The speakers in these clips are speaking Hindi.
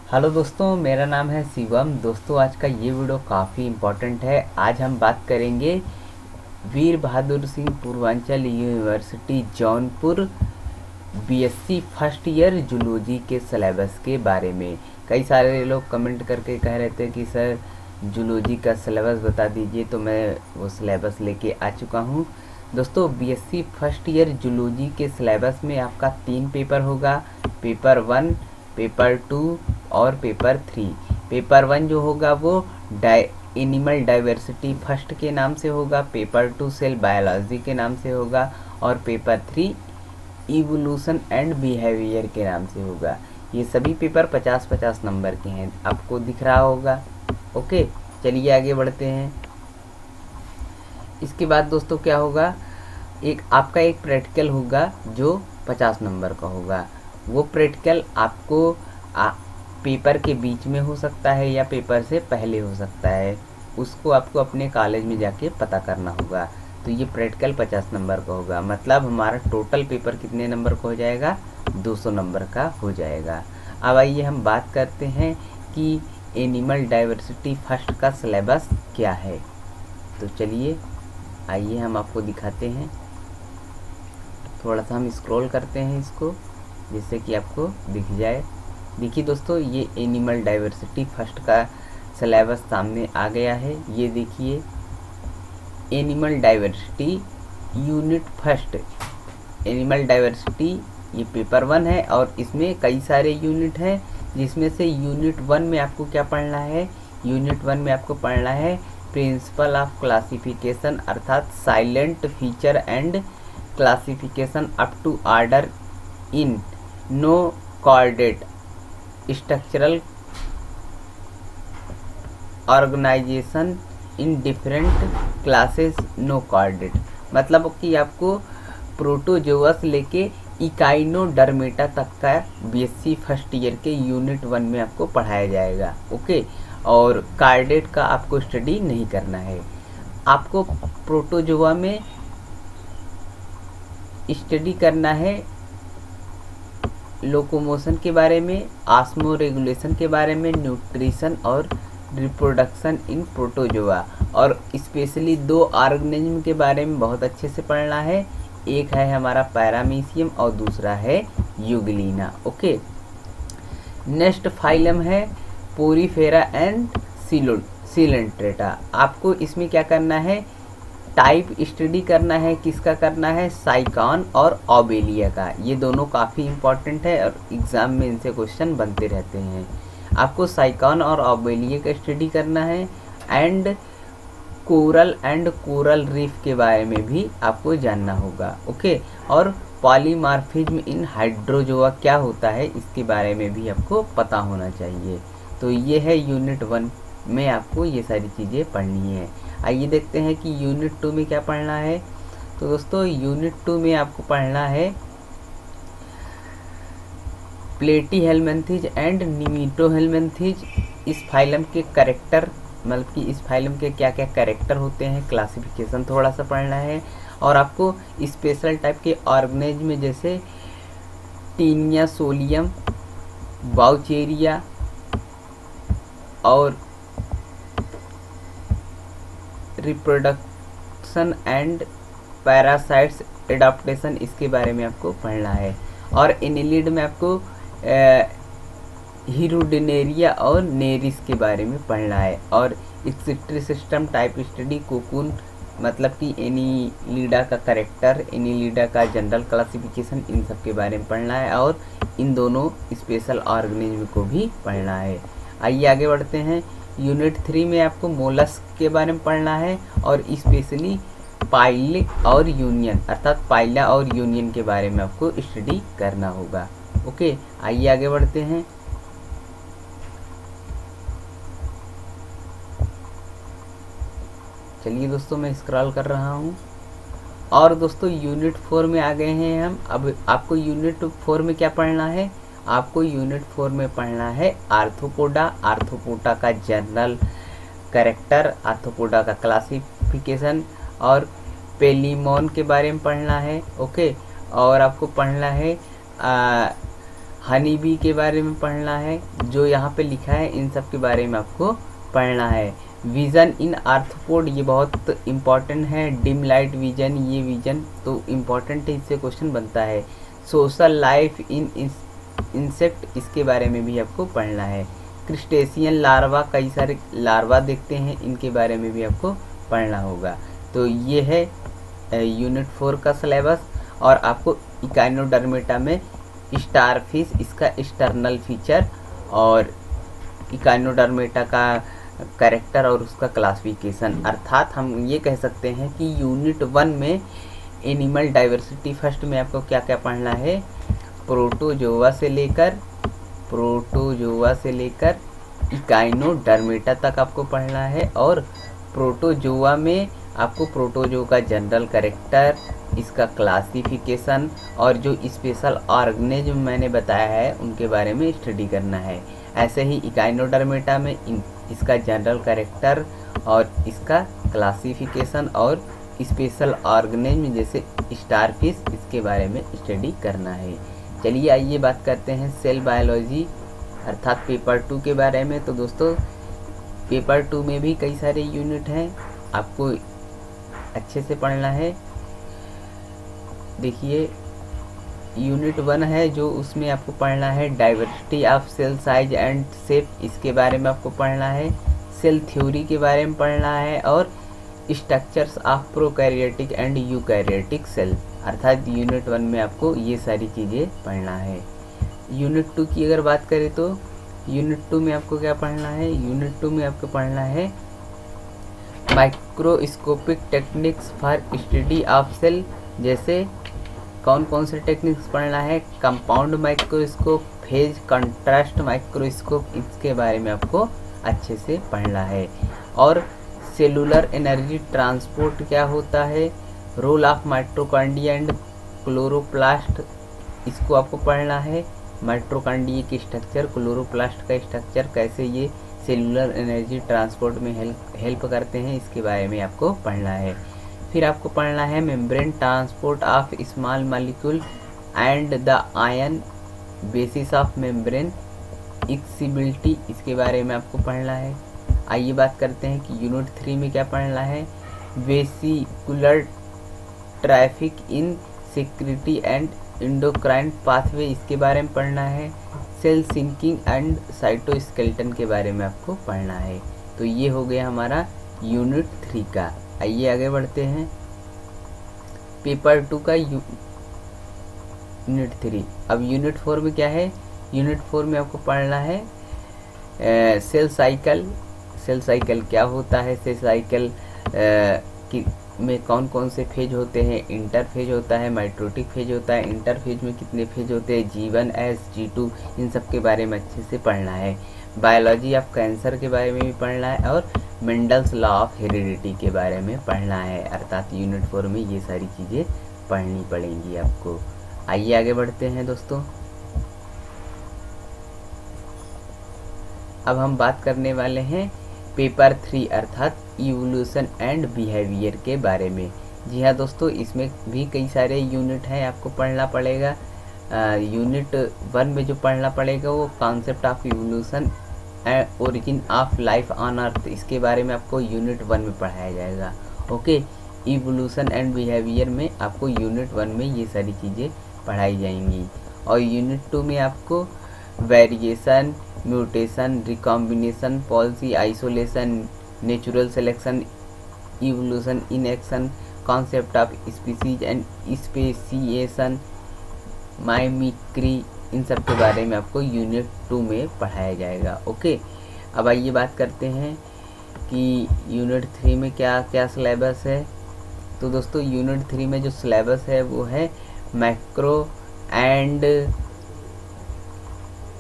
हेलो दोस्तों, मेरा नाम है शिवम। दोस्तों, आज का ये वीडियो काफ़ी इम्पोर्टेंट है। आज हम बात करेंगे Veer Bahadur Singh Purvanchal university Jaunpur BSc first year zoology के सिलेबस के बारे में। कई सारे लोग कमेंट करके कह रहे थे कि सर जूलॉजी का सिलेबस बता दीजिए, तो मैं वो सिलेबस लेके आ चुका हूँ। दोस्तों, बीएससी फर्स्ट ईयर जूलॉजी के सिलेबस में आपका 3 पेपर होगा। पेपर 1, पेपर 2 और पेपर 3। पेपर 1 जो होगा वो एनिमल डाइवर्सिटी फर्स्ट के नाम से होगा। पेपर 2 सेल बायोलॉजी के नाम से होगा। और पेपर 3 इवोल्यूशन एंड बिहेवियर के नाम से होगा। ये सभी पेपर 50-50 नंबर के हैं, आपको दिख रहा होगा। ओके, चलिए आगे बढ़ते हैं। इसके बाद दोस्तों क्या होगा, आपका एक प्रैक्टिकल होगा जो 50 नंबर का होगा। वो प्रैक्टिकल आपको पेपर के बीच में हो सकता है या पेपर से पहले हो सकता है। उसको आपको अपने कॉलेज में जाके पता करना होगा। तो ये प्रैक्टिकल 50 नंबर का होगा, मतलब हमारा टोटल पेपर कितने नंबर का हो जाएगा, 200 नंबर का हो जाएगा। अब आइए हम बात करते हैं कि एनिमल डाइवर्सिटी फर्स्ट का सिलेबस क्या है। तो चलिए आइए हम आपको दिखाते हैं। थोड़ा सा हम स्क्रॉल करते हैं इसको, जिससे कि आपको दिख जाए। देखिए दोस्तों, ये एनिमल डाइवर्सिटी फर्स्ट का सिलेबस सामने आ गया है। ये देखिए, animal diversity unit first. Animal diversity ये पेपर 1 है और इसमें कई सारे यूनिट हैं, जिसमें से यूनिट 1 में आपको क्या पढ़ना है। यूनिट 1 में आपको पढ़ना है प्रिंसिपल ऑफ क्लासिफिकेशन, अर्थात salient feature and classification up to order in non chordate structural organisation in different classes non chordate. मतलब कि आपको प्रोटोजोआ से लेके इकाइनोडर्मेटा तक का बीएससी फर्स्ट ईयर के यूनिट 1 में आपको पढ़ाया जाएगा। ओके, और कार्डेट का आपको स्टडी नहीं करना है। आपको प्रोटोजोआ में स्टडी करना है लोकोमोशन के बारे में, ऑस्मो रेगुलेशन के बारे में, न्यूट्रिशन और रिप्रोडक्शन इन प्रोटोजोआ। और स्पेशली 2 ऑर्गेनिज्म के बारे में बहुत अच्छे से पढ़ना है। एक है हमारा पैरामीशियम और दूसरा है यूग्लिना। ओके, नेक्स्ट फाइलम है पोरीफेरा एंड सिलेंट्रेटा। आपको इसमें क्या करना है, टाइप स्टडी करना है। किसका करना है, साइकॉन और ऑबेलिया का। ये दोनों काफ़ी इम्पॉर्टेंट है और एग्ज़ाम में इनसे क्वेश्चन बनते रहते हैं। आपको साइकॉन और ऑबेलिया का स्टडी करना है। एंड कोरल रीफ के बारे में भी आपको जानना होगा। ओके, और पॉलीमॉर्फिज्म इन हाइड्रोजोआ क्या होता है, इसके बारे में भी आपको पता होना चाहिए। तो ये है यूनिट 1 में आपको ये सारी चीज़ें पढ़नी है। आइए देखते हैं कि यूनिट 2 में क्या पढ़ना है। तो दोस्तों, यूनिट 2 में आपको पढ़ना है प्लेटीहेल्मिन्थेज एंड निमेटोहेल्मिन्थेज। इस फाइलम के कैरेक्टर, मतलब कि इस फाइलम के क्या क्या कैरेक्टर होते हैं, क्लासिफिकेशन थोड़ा सा पढ़ना है। और आपको स्पेशल टाइप के ऑर्गेनिज्म में जैसे टीनिया सोलियम, बाउचेरिया और रिप्रोडक्शन एंड पैरासाइट्स एडाप्टेशन, इसके बारे में आपको पढ़ना है। और एनिलिड में आपको हीरोडिनेरिया और नेरिस के बारे में पढ़ना है। और एक्सिट्री सिस्टम टाइप स्टडी, कोकून, मतलब कि एनिलिडा का करेक्टर, एनिलिडा का जनरल क्लासिफिकेशन, इन सब के बारे में पढ़ना है। और इन दोनों स्पेशल ऑर्गेनिज्म को भी पढ़ना है। आइए आगे बढ़ते हैं। यूनिट 3 में आपको मोलस्क के बारे में पढ़ना है और स्पेशली पाइले और यूनियन, अर्थात पाइला और यूनियन के बारे में आपको स्टडी करना होगा। ओके, आइए आगे बढ़ते हैं। चलिए दोस्तों, मैं स्क्रॉल कर रहा हूँ। और दोस्तों, यूनिट 4 में आ गए हैं हम। अब आपको यूनिट 4 में क्या पढ़ना है, आपको यूनिट 4 में पढ़ना है आर्थ्रोपोडा, आर्थ्रोपोडा का जनरल कैरेक्टर, आर्थ्रोपोडा का क्लासिफिकेशन और पेलिमोन के बारे में पढ़ना है। ओके, और आपको पढ़ना है हनी बी के बारे में पढ़ना है, जो यहाँ पे लिखा है इन सब के बारे में आपको पढ़ना है। विज़न इन आर्थ्रोपोड, ये बहुत इम्पॉर्टेंट है। डिम लाइट विजन, ये विजन तो इम्पॉर्टेंट है, इससे क्वेश्चन बनता है। सोशल लाइफ इन इंसेक्ट, इसके बारे में भी आपको पढ़ना है। क्रिस्टेशियन लार्वा, कई सारे लार्वा देखते हैं, इनके बारे में भी आपको पढ़ना होगा। तो ये है यूनिट 4 का सिलेबस। और आपको इकाइनोडर्मेटा में स्टारफिश, इसका एक्सटर्नल फीचर और इकाइनोडर्मेटा का कैरेक्टर और उसका क्लासिफिकेशन, अर्थात हम ये कह सकते हैं कि यूनिट 1 में एनिमल डाइवर्सिटी फर्स्ट में आपको क्या क्या पढ़ना है, प्रोटोजोआ से लेकर इकाइनोडर्मेटा तक आपको पढ़ना है। और प्रोटोजोआ में आपको प्रोटोजोआ का जनरल कैरेक्टर, इसका क्लासिफिकेशन और जो स्पेशल ऑर्गेनिज्म मैंने बताया है उनके बारे में स्टडी करना है। ऐसे ही इकाइनोडर्मेटा में इसका जनरल कैरेक्टर और इसका क्लासिफिकेशन और स्पेशल ऑर्गेनिज्म जैसे स्टारफिश, इसके बारे में स्टडी करना है। चलिए आइए बात करते हैं सेल बायोलॉजी अर्थात पेपर 2 के बारे में। तो दोस्तों पेपर 2 में भी कई सारे यूनिट हैं, आपको अच्छे से पढ़ना है। देखिए यूनिट 1 है जो उसमें आपको पढ़ना है diversity of cell size and shape, इसके बारे में आपको पढ़ना है। सेल थ्योरी के बारे में पढ़ना है और structures of prokaryotic and eukaryotic cell, अर्थात यूनिट 1 में आपको ये सारी चीज़ें पढ़ना है। यूनिट 2 की अगर बात करें तो यूनिट 2 में आपको क्या पढ़ना है, यूनिट 2 में आपको पढ़ना है microscopic techniques for study of cell. जैसे कौन कौन से टेक्निक्स पढ़ना है, compound microscope, phase contrast microscope, इसके बारे में आपको अच्छे से पढ़ना है। और सेलुलर एनर्जी ट्रांसपोर्ट क्या होता है, role of mitochondria and chloroplast, इसको आपको पढ़ना है। माइटोकॉन्ड्रिया की स्ट्रक्चर, क्लोरोप्लास्ट का स्ट्रक्चर, कैसे ये सेलुलर एनर्जी ट्रांसपोर्ट में हेल्प करते हैं, इसके बारे में आपको पढ़ना है। फिर आपको पढ़ना है membrane transport of small molecule and the ion basis of membrane excitability, इसके बारे में आपको पढ़ना है। आइए बात करते हैं कि यूनिट 3 में क्या पढ़ना है, vesicular traffic in secretory and endocrine pathway, इसके बारे में पढ़ना है। सेल सिंकिंग एंड साइटोस्केलेटन के बारे में आपको पढ़ना है। तो ये हो गया हमारा यूनिट 3 का। आइए आगे बढ़ते हैं पेपर 2 का यूनिट 3। अब यूनिट 4 में क्या है, यूनिट 4 में आपको पढ़ना है सेल साइकिल। सेल साइकिल क्या होता है, सेल साइकिल में कौन कौन से फेज होते हैं, इंटरफेज होता है, माइटोटिक फेज होता है, इंटरफेज में कितने फेज होते हैं, G1 S G2, इन सब के बारे में अच्छे से पढ़ना है। बायोलॉजी ऑफ कैंसर के बारे में भी पढ़ना है और मेंडल्स लॉ ऑफ हेरिडिटी के बारे में पढ़ना है, अर्थात यूनिट 4 में ये सारी चीज़ें पढ़नी पड़ेंगी आपको। आइए आगे बढ़ते हैं दोस्तों। अब हम बात करने वाले हैं पेपर 3 अर्थात इवोल्यूशन एंड बिहेवियर के बारे में। जी हाँ दोस्तों, इसमें भी कई सारे यूनिट हैं, आपको पढ़ना पड़ेगा। यूनिट 1 में जो पढ़ना पड़ेगा वो concept of evolution and origin of life on earth, इसके बारे में आपको यूनिट 1 में पढ़ाया जाएगा। ओके, इवोल्यूशन एंड बिहेवियर में आपको यूनिट 1 में ये सारी चीज़ें पढ़ाई जाएंगी। और यूनिट 2 में आपको variation, mutation, recombination, policy, isolation, natural selection, evolution in action, concept of species and speciation, mimicry, इन सब के बारे में आपको यूनिट 2 में पढ़ाया जाएगा। ओके, अब आइए बात करते हैं कि यूनिट 3 में क्या क्या सिलेबस है। तो दोस्तों यूनिट 3 में जो सिलेबस है वो है macro and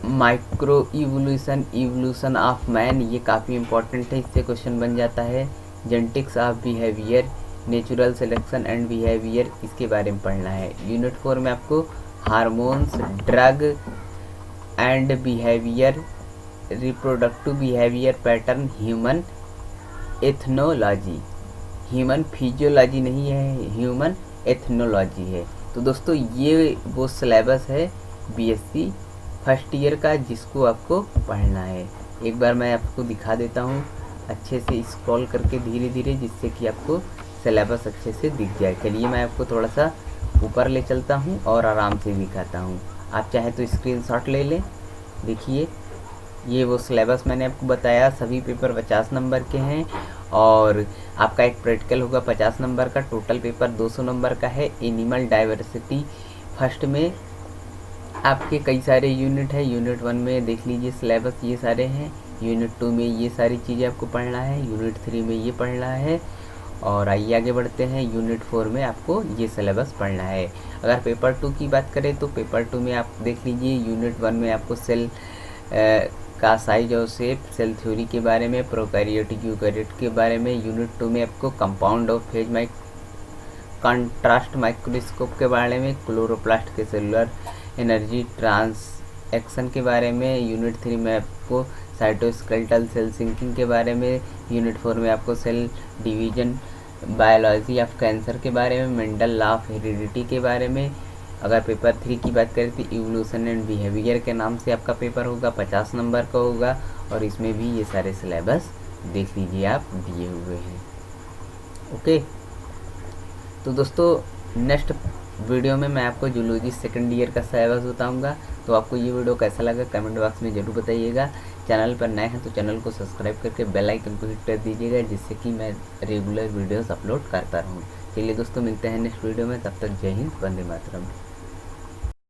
micro evolution, evolution of man, ये काफ़ी इंपॉर्टेंट है, इससे क्वेश्चन बन जाता है। Genetics of behaviour, natural selection and behaviour, इसके बारे में पढ़ना है। यूनिट 4 में आपको hormones, drug and behaviour, reproductive behaviour pattern, human ethnology, human physiology नहीं है, ह्यूमन एथनोलॉजी है। तो दोस्तों ये वो सिलेबस है बीएससी फर्स्ट ईयर का जिसको आपको पढ़ना है। एक बार मैं आपको दिखा देता हूँ अच्छे से स्क्रॉल करके धीरे धीरे, जिससे कि आपको सिलेबस अच्छे से दिख जाए। चलिए मैं आपको थोड़ा सा ऊपर ले चलता हूँ और आराम से दिखाता हूँ। आप चाहे तो स्क्रीनशॉट ले लें। देखिए ये वो सिलेबस मैंने आपको बताया, सभी पेपर 50 नंबर के हैं और आपका एक प्रैक्टिकल होगा 50 नंबर का। टोटल पेपर 200 नंबर का है। एनिमल डाइवर्सिटी फर्स्ट में आपके कई सारे यूनिट है। यूनिट 1 में देख लीजिए सिलेबस ये सारे हैं। यूनिट 2 में ये सारी चीज़ें आपको पढ़ना है। यूनिट 3 में ये पढ़ना है। और आइए आगे बढ़ते हैं। यूनिट 4 में आपको ये सिलेबस पढ़ना है। अगर पेपर 2 की बात करें तो पेपर 2 में आप देख लीजिए यूनिट 1 में आपको सेल का साइज और शेप, सेल थ्योरी के बारे में, प्रोकैरियोटिक यूकैरियोट के बारे में। यूनिट 2 में आपको compound of phase contrast microscope के बारे में, क्लोरोप्लास्ट के सेलुलर एनर्जी ट्रांसएक्शन के बारे में। यूनिट 3 में आपको साइटोस्केलेटल सेल सिंकिंग के बारे में। यूनिट 4 में आपको cell division biology of cancer के बारे में, मेंडल लॉ ऑफ हेरिडिटी के बारे में। अगर पेपर 3 की बात करें तो इवोल्यूशन एंड बिहेवियर के नाम से आपका पेपर होगा, 50 नंबर का होगा और इसमें भी ये सारे सिलेबस देख लीजिए आप दिए हुए हैं। ओके, तो दोस्तों नेक्स्ट वीडियो में मैं आपको जूलॉजी सेकंड ईयर का सिलेबस बताऊंगा। तो आपको ये वीडियो कैसा लगा कमेंट बॉक्स में ज़रूर बताइएगा। चैनल पर नए हैं तो चैनल को सब्सक्राइब करके बेल आइकन को हिट कर दीजिएगा, जिससे कि मैं रेगुलर वीडियोस अपलोड करता रहूँ। चलिए दोस्तों मिलते हैं नेक्स्ट वीडियो में, तब तक जय हिंद, वंदे मातरम।